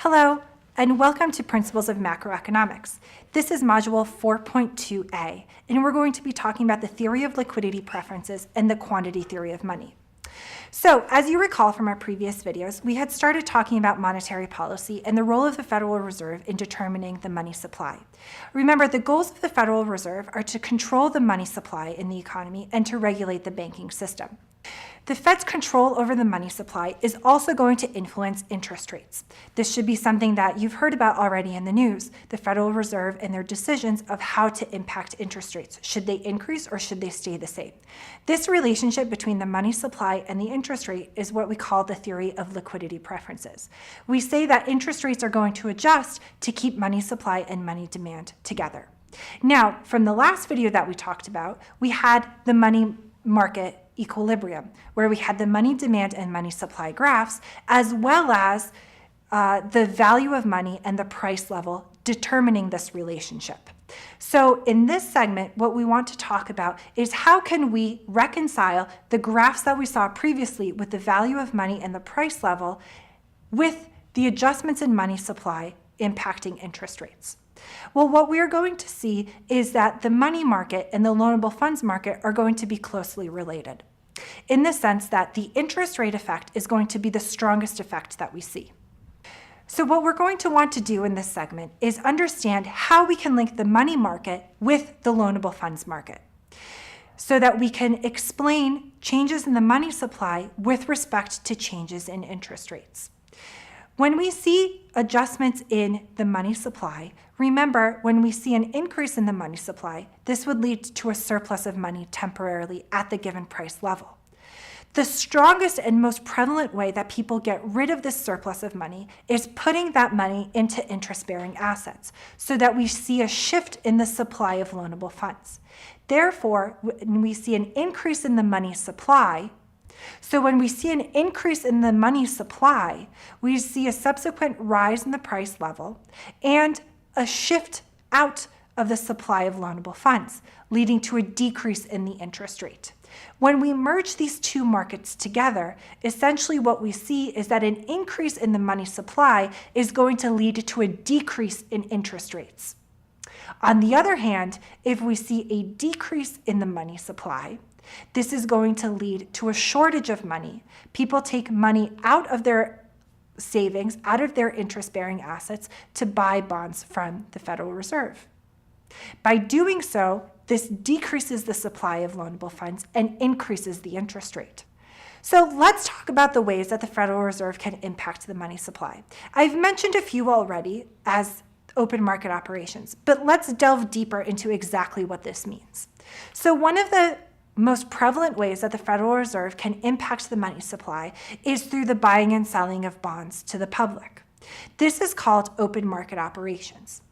Hello, and welcome to Principles of Macroeconomics. This is Module 4.2a, and we're going to be talking about the theory of liquidity preferences and the quantity theory of money. So, as you recall from our previous videos, we had started talking about monetary policy and the role of the Federal Reserve in determining the money supply. Remember, the goals of the Federal Reserve are to control the money supply in the economy and to regulate the banking system. The Fed's control over the money supply is also going to influence interest rates. This should be something that you've heard about already in the news, the Federal Reserve and their decisions of how to impact interest rates. Should they increase or should they stay the same? This relationship between the money supply and the interest rate is what we call the theory of liquidity preferences. We say that interest rates are going to adjust to keep money supply and money demand together. Now, from the last video that we talked about, we had the money market equilibrium, where we had the money demand and money supply graphs, as well as the value of money and the price level determining this relationship. So in this segment, what we want to talk about is how can we reconcile the graphs that we saw previously with the value of money and the price level with the adjustments in money supply impacting interest rates. Well, what we are going to see is that the money market and the loanable funds market are going to be closely related, in the sense that the interest rate effect is going to be the strongest effect that we see. So what we're going to want to do in this segment is understand how we can link the money market with the loanable funds market, so that we can explain changes in the money supply with respect to changes in interest rates. When we see adjustments in the money supply, remember, when we see an increase in the money supply, this would lead to a surplus of money temporarily at the given price level. The strongest and most prevalent way that people get rid of this surplus of money is putting that money into interest-bearing assets, so that we see a shift in the supply of loanable funds. Therefore, when we see an increase in the money supply, when we see an increase in the money supply, we see a subsequent rise in the price level and a shift out of the supply of loanable funds, leading to a decrease in the interest rate. When we merge these two markets together, essentially what we see is that an increase in the money supply is going to lead to a decrease in interest rates. On the other hand, if we see a decrease in the money supply, this is going to lead to a shortage of money. People take money out of their savings, out of their interest-bearing assets to buy bonds from the Federal Reserve. By doing so, this decreases the supply of loanable funds and increases the interest rate. So let's talk about the ways that the Federal Reserve can impact the money supply. I've mentioned a few already as open market operations, but let's delve deeper into exactly what this means. So one of the most prevalent ways that the Federal Reserve can impact the money supply is through the buying and selling of bonds to the public. This is called open market operations.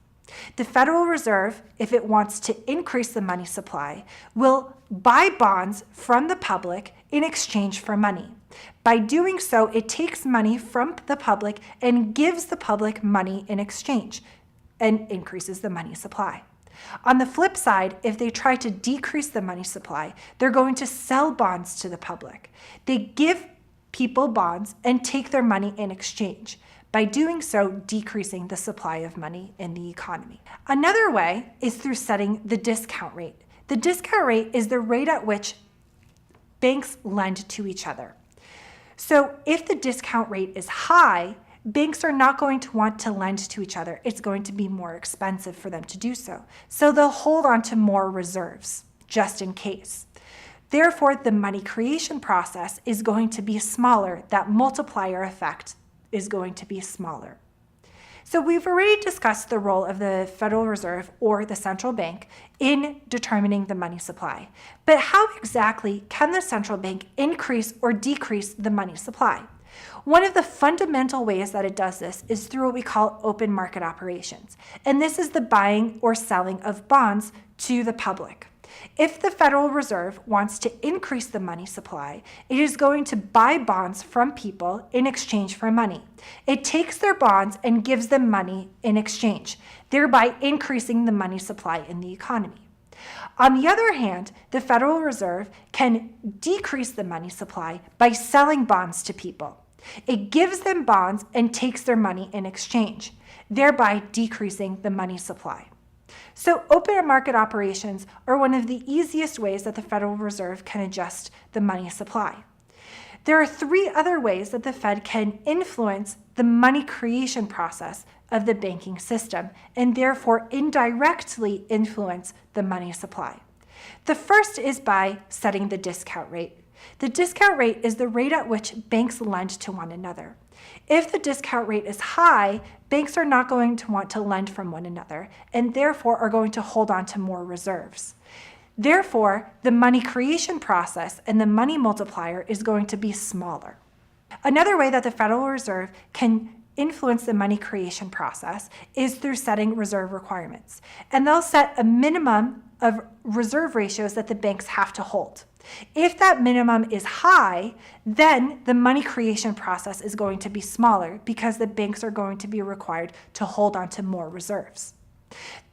The Federal Reserve, if it wants to increase the money supply, will buy bonds from the public in exchange for money. By doing so, it takes money from the public and gives the public money in exchange and increases the money supply. On the flip side, if they try to decrease the money supply, they're going to sell bonds to the public. They give people bonds and take their money in exchange, by doing so decreasing the supply of money in the economy. Another way is through setting the discount rate. The discount rate is the rate at which banks lend to each other. So if the discount rate is high, banks are not going to want to lend to each other. It's going to be more expensive for them to do so. So they'll hold on to more reserves, just in case. Therefore, the money creation process is going to be smaller. That multiplier effect is going to be smaller. So we've already discussed the role of the Federal Reserve or the central bank in determining the money supply. But how exactly can the central bank increase or decrease the money supply? One of the fundamental ways that it does this is through what we call open market operations. And this is the buying or selling of bonds to the public. If the Federal Reserve wants to increase the money supply, it is going to buy bonds from people in exchange for money. It takes their bonds and gives them money in exchange, thereby increasing the money supply in the economy. On the other hand, the Federal Reserve can decrease the money supply by selling bonds to people. It gives them bonds and takes their money in exchange, thereby decreasing the money supply. So open market operations are one of the easiest ways that the Federal Reserve can adjust the money supply. There are three other ways that the Fed can influence the money creation process of the banking system and therefore indirectly influence the money supply. The first is by setting the discount rate. The discount rate is the rate at which banks lend to one another. If the discount rate is high, banks are not going to want to lend from one another and therefore are going to hold on to more reserves. Therefore, the money creation process and the money multiplier is going to be smaller. Another way that the Federal Reserve can influence the money creation process is through setting reserve requirements. And they'll set a minimum of reserve ratios that the banks have to hold. If that minimum is high, then the money creation process is going to be smaller because the banks are going to be required to hold on to more reserves.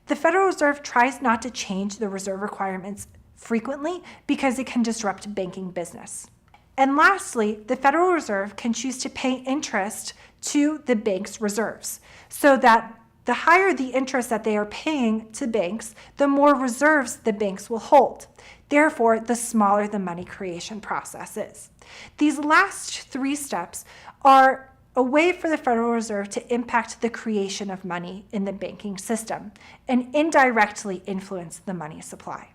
The Federal Reserve tries not to change the reserve requirements frequently because it can disrupt banking business. And lastly, the Federal Reserve can choose to pay interest to the bank's reserves so that the higher the interest that they are paying to banks, the more reserves the banks will hold. Therefore, the smaller the money creation process is. These last three steps are a way for the Federal Reserve to impact the creation of money in the banking system and indirectly influence the money supply.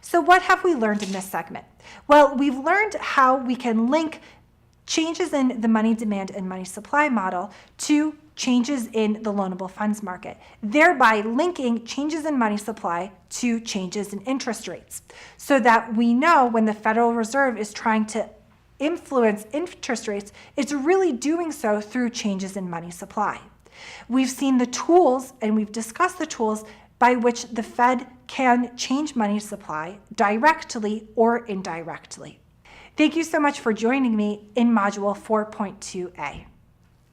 So what have we learned in this segment? Well, we've learned how we can link changes in the money demand and money supply model to changes in the loanable funds market, thereby linking changes in money supply to changes in interest rates, so that we know when the Federal Reserve is trying to influence interest rates, it's really doing so through changes in money supply. We've seen the tools, and we've discussed the tools by which the Fed can change money supply directly or indirectly. Thank you so much for joining me in Module 4.2a.